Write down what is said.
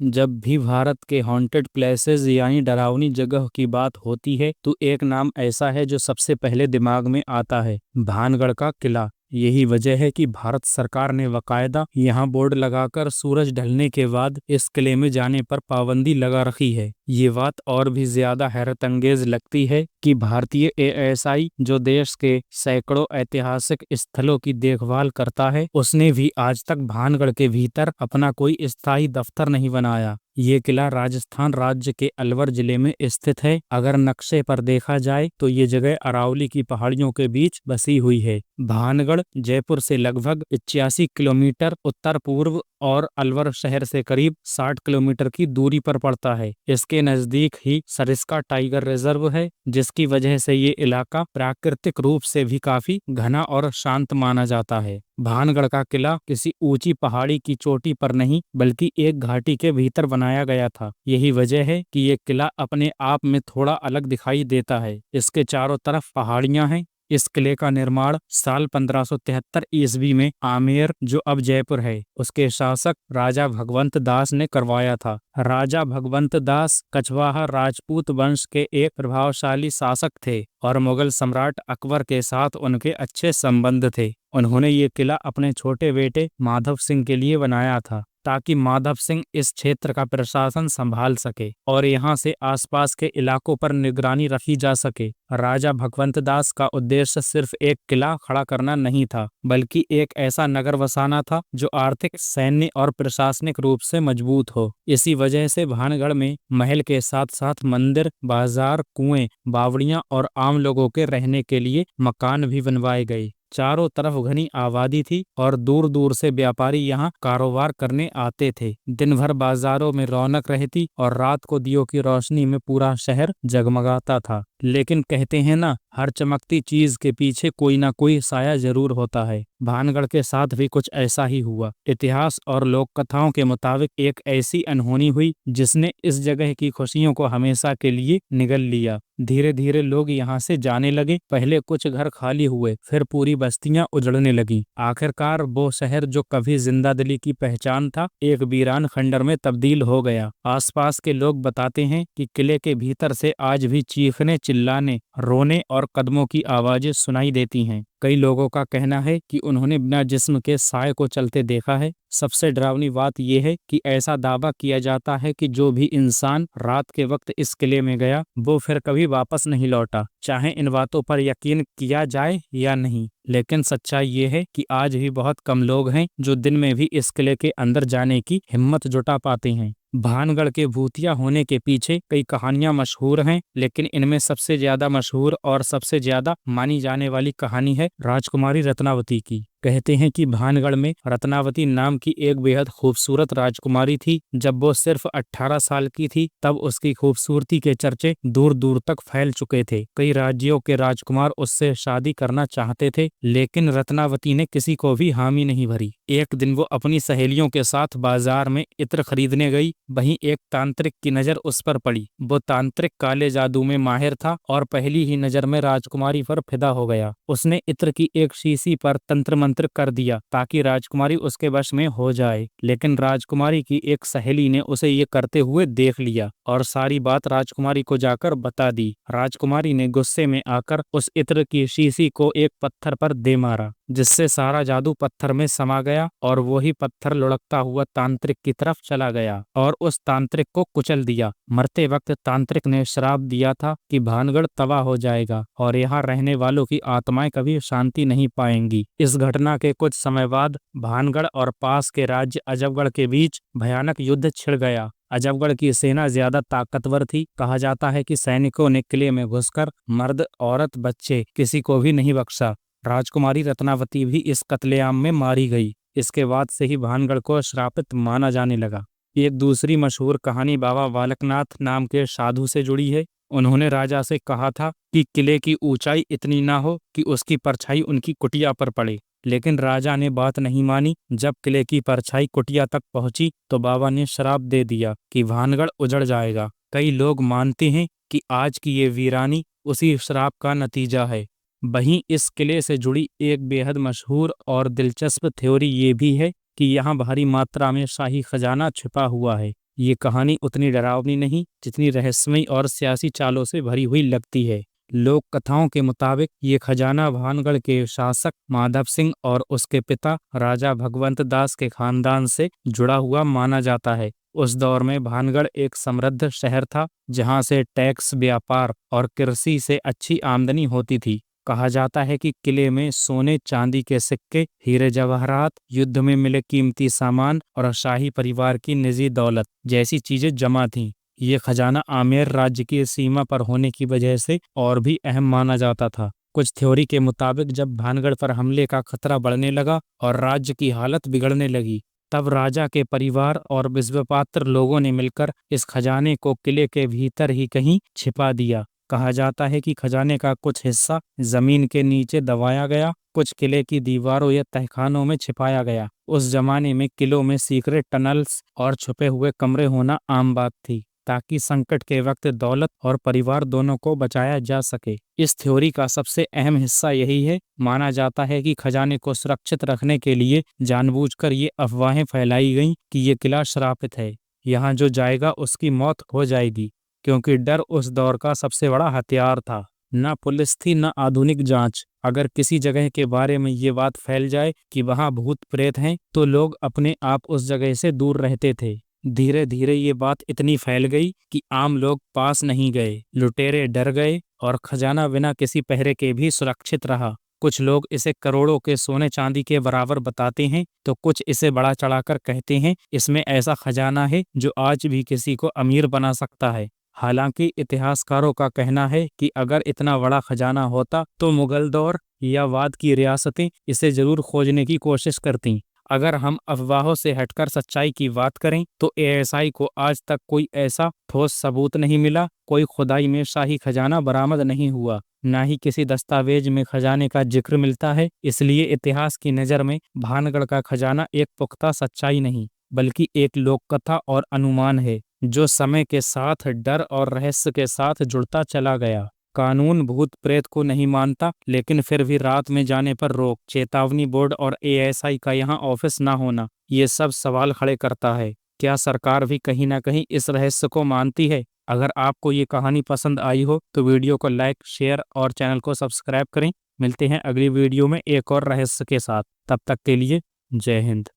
जब भी भारत के हॉन्टेड प्लेसेस यानी डरावनी जगह की बात होती है तो एक नाम ऐसा है जो सबसे पहले दिमाग में आता है, भानगढ़ का किला। यही वजह है कि भारत सरकार ने बाकायदा यहाँ बोर्ड लगाकर सूरज ढलने के बाद इस किले में जाने पर पाबंदी लगा रखी है। ये बात और भी ज्यादा हैरत अंगेज लगती है कि भारतीय एएसआई जो देश के सैकड़ों ऐतिहासिक स्थलों की देखभाल करता है, उसने भी आज तक भानगढ़ के भीतर अपना कोई स्थायी दफ्तर नहीं बनाया। ये किला राजस्थान राज्य के अलवर जिले में स्थित है। अगर नक्शे पर देखा जाए तो ये जगह अरावली की पहाड़ियों के बीच बसी हुई है। भानगढ़ जयपुर से लगभग 85 किलोमीटर उत्तर पूर्व और अलवर शहर से करीब 60 किलोमीटर की दूरी पर पड़ता है। इसके नजदीक ही सरिस्का टाइगर रिजर्व है, जिसकी वजह से ये इलाका प्राकृतिक रूप से भी काफी घना और शांत माना जाता है। भानगढ़ का किला किसी ऊंची पहाड़ी की चोटी पर नहीं बल्कि एक घाटी के भीतर बनाया गया था। यही वजह है कि ये किला अपने आप में थोड़ा अलग दिखाई देता है। इसके चारों तरफ पहाड़ियां हैं। इस किले का निर्माण साल 1573 ईस्वी में आमेर, जो अब जयपुर है, उसके शासक राजा भगवंत दास ने करवाया था। राजा भगवंत दास कछवाहा राजपूत वंश के एक प्रभावशाली शासक थे और मुगल सम्राट अकबर के साथ उनके अच्छे संबंध थे। उन्होंने ये किला अपने छोटे बेटे माधव सिंह के लिए बनाया था ताकि माधव सिंह इस क्षेत्र का प्रशासन संभाल सके और यहाँ से आसपास के इलाकों पर निगरानी रखी जा सके। राजा भगवंत दास का उद्देश्य सिर्फ एक किला खड़ा करना नहीं था, बल्कि एक ऐसा नगर बसाना था जो आर्थिक, सैन्य और प्रशासनिक रूप से मजबूत हो। इसी वजह से भानगढ़ में महल के साथ साथ मंदिर, बाजार, कुएं, बावड़ियां और आम लोगों के रहने के लिए मकान भी बनवाए गए। चारों तरफ घनी आबादी थी और दूर दूर से व्यापारी यहाँ कारोबार करने आते थे। दिन भर बाजारों में रौनक रहती और रात को दियों की रोशनी में पूरा शहर जगमगाता था। लेकिन कहते हैं ना, हर चमकती चीज के पीछे कोई ना कोई साया जरूर होता है। भानगढ़ के साथ भी कुछ ऐसा ही हुआ। इतिहास और लोक कथाओं के मुताबिक एक ऐसी अनहोनी हुई जिसने इस जगह की खुशियों को हमेशा के लिए निगल लिया। धीरे धीरे लोग यहाँ से जाने लगे। पहले कुछ घर खाली हुए, फिर पूरी बस्तियां उजड़ने लगी। आखिरकार वो शहर जो कभी जिंदा दिली की पहचान था, एक वीरान खंडर में तब्दील हो गया। आसपास के लोग बताते हैं कि किले के भीतर से आज भी चीखने, चिल्लाने, रोने और कदमों की आवाजें सुनाई देती हैं। कई लोगों का कहना है कि उन्होंने बिना जिस्म के साए को चलते देखा है। सबसे डरावनी बात यह है कि ऐसा दावा किया जाता है कि जो भी इंसान रात के वक्त इस किले में गया वो फिर कभी वापस नहीं लौटा। चाहे इन बातों पर यकीन किया जाए या नहीं, लेकिन सच्चाई ये है कि आज भी बहुत कम लोग हैं जो दिन में भी इस किले के अंदर जाने की हिम्मत जुटा पाते हैं। भानगढ़ के भूतिया होने के पीछे कई कहानियां मशहूर हैं, लेकिन इनमें सबसे ज्यादा मशहूर और सबसे ज्यादा मानी जाने वाली कहानी है राजकुमारी रत्नावती की। कहते हैं कि भानगढ़ में रत्नावती नाम की एक बेहद खूबसूरत राजकुमारी थी। जब वो सिर्फ 18 साल की थी तब उसकी खूबसूरती के चर्चे दूर दूर तक फैल चुके थे। कई राज्यों के राजकुमार उससे शादी करना चाहते थे, लेकिन रत्नावती ने किसी को भी हामी नहीं भरी। एक दिन वो अपनी सहेलियों के साथ बाजार में इत्र खरीदने गई। वहीं एक तांत्रिक की नजर उस पर पड़ी। वो तांत्रिक काले जादू में माहिर था और पहली ही नजर में राजकुमारी पर फिदा हो गया। उसने इत्र की एक शीशी पर तंत्र मंत्र कर दिया ताकि राजकुमारी उसके वश में हो जाए, लेकिन राजकुमारी की एक सहेली ने उसे ये करते हुए देख लिया और सारी बात राजकुमारी को जाकर बता दी। राजकुमारी ने गुस्से में आकर उस इत्र की शीशी को एक पत्थर पर दे मारा, जिससे सारा जादू पत्थर में समा गया और वही पत्थर लुढ़कता हुआ तांत्रिक की तरफ चला गया और उस तांत्रिक को कुचल दिया। मरते वक्त तांत्रिक ने श्राप दिया था कि भानगढ़ तबाह हो जाएगा और यहाँ रहने वालों की आत्माएं कभी शांति नहीं पाएंगी। इस घटना के कुछ समय बाद भानगढ़ और पास के राज्य अजबगढ़ के बीच भयानक युद्ध छिड़ गया। अजबगढ़ की सेना ज्यादा ताकतवर थी। कहा जाता है कि सैनिकों ने किले में घुसकर मर्द, औरत, बच्चे किसी को भी नहीं बख्शा। राजकुमारी रत्नावती भी इस कत्लेआम में मारी गई। इसके बाद से ही भानगढ़ को श्रापित माना जाने लगा। एक दूसरी मशहूर कहानी बाबा बालकनाथ नाम के साधु से जुड़ी है। उन्होंने राजा से कहा था कि किले की ऊंचाई इतनी ना हो कि उसकी परछाई उनकी कुटिया पर पड़े, लेकिन राजा ने बात नहीं मानी। जब किले की परछाई कुटिया तक पहुंची तो बाबा ने श्राप दे दिया कि भानगढ़ उजड़ जाएगा। कई लोग मानते हैं कि आज की ये वीरानी उसी श्राप का नतीजा है। वहीं इस किले से जुड़ी एक बेहद मशहूर और दिलचस्प थ्योरी ये भी है कि यहाँ भारी मात्रा में शाही खजाना छिपा हुआ है। ये कहानी उतनी डरावनी नहीं जितनी रहस्यमयी और सियासी चालों से भरी हुई लगती है। लोक कथाओं के मुताबिक ये खजाना भानगढ़ के शासक माधव सिंह और उसके पिता राजा भगवंत दास के खानदान से जुड़ा हुआ माना जाता है। उस दौर में भानगढ़ एक समृद्ध शहर था, जहां से टैक्स, व्यापार और कृषि से अच्छी आमदनी होती थी। कहा जाता है कि किले में सोने चांदी के सिक्के, हीरे जवाहरात, युद्ध में मिले कीमती सामान और शाही परिवार की निजी दौलत जैसी चीजें जमा थीं। ये खजाना आमेर राज्य की सीमा पर होने की वजह से और भी अहम माना जाता था। कुछ थ्योरी के मुताबिक जब भानगढ़ पर हमले का खतरा बढ़ने लगा और राज्य की हालत बिगड़ने लगी, तब राजा के परिवार और विश्वपात्र लोगों ने मिलकर इस खजाने को किले के भीतर ही कहीं छिपा दिया। कहा जाता है कि खजाने का कुछ हिस्सा जमीन के नीचे दबाया गया, कुछ किले की दीवारों या तहखानों में छिपाया गया। उस जमाने में किलों में सीक्रेट टनल्स और छुपे हुए कमरे होना आम बात थी, ताकि संकट के वक्त दौलत और परिवार दोनों को बचाया जा सके। इस थ्योरी का सबसे अहम हिस्सा यही है, माना जाता है कि खजाने को सुरक्षित रखने के लिए जानबूझकर ये अफवाहें फैलाई गईं कि ये किला श्रापित है, यहाँ जो जाएगा उसकी मौत हो जाएगी, क्योंकि डर उस दौर का सबसे बड़ा हथियार था। न पुलिस थी न आधुनिक जांच। अगर किसी जगह के बारे में ये बात फैल जाए कि वहां भूत प्रेत हैं, तो लोग अपने आप उस जगह से दूर रहते थे। धीरे धीरे ये बात इतनी फैल गई कि आम लोग पास नहीं गए, लुटेरे डर गए और खजाना बिना किसी पहरे के भी सुरक्षित रहा। कुछ लोग इसे करोड़ों के सोने चांदी के बराबर बताते हैं, तो कुछ इसे बड़ा चढ़ाकर कहते हैं इसमें ऐसा खजाना है जो आज भी किसी को अमीर बना सकता है। हालांकि इतिहासकारों का कहना है कि अगर इतना बड़ा खजाना होता तो मुगल दौर या बाद की रियासतें इसे जरूर खोजने की कोशिश करतीं। अगर हम अफवाहों से हटकर सच्चाई की बात करें तो एएसआई को आज तक कोई ऐसा ठोस सबूत नहीं मिला। कोई खुदाई में शाही खजाना बरामद नहीं हुआ, ना ही किसी दस्तावेज में खजाने का जिक्र मिलता है। इसलिए इतिहास की नज़र में भानगढ़ का खजाना एक पुख्ता सच्चाई नहीं, बल्कि एक लोक कथा और अनुमान है, जो समय के साथ डर और रहस्य के साथ जुड़ता चला गया। कानून भूत प्रेत को नहीं मानता, लेकिन फिर भी रात में जाने पर रोक, चेतावनी बोर्ड और एएसआई का यहाँ ऑफिस ना होना, ये सब सवाल खड़े करता है। क्या सरकार भी कहीं ना कहीं इस रहस्य को मानती है? अगर आपको ये कहानी पसंद आई हो तो वीडियो को लाइक, शेयर और चैनल को सब्सक्राइब करें। मिलते हैं अगली वीडियो में एक और रहस्य के साथ। तब तक के लिए जय हिंद।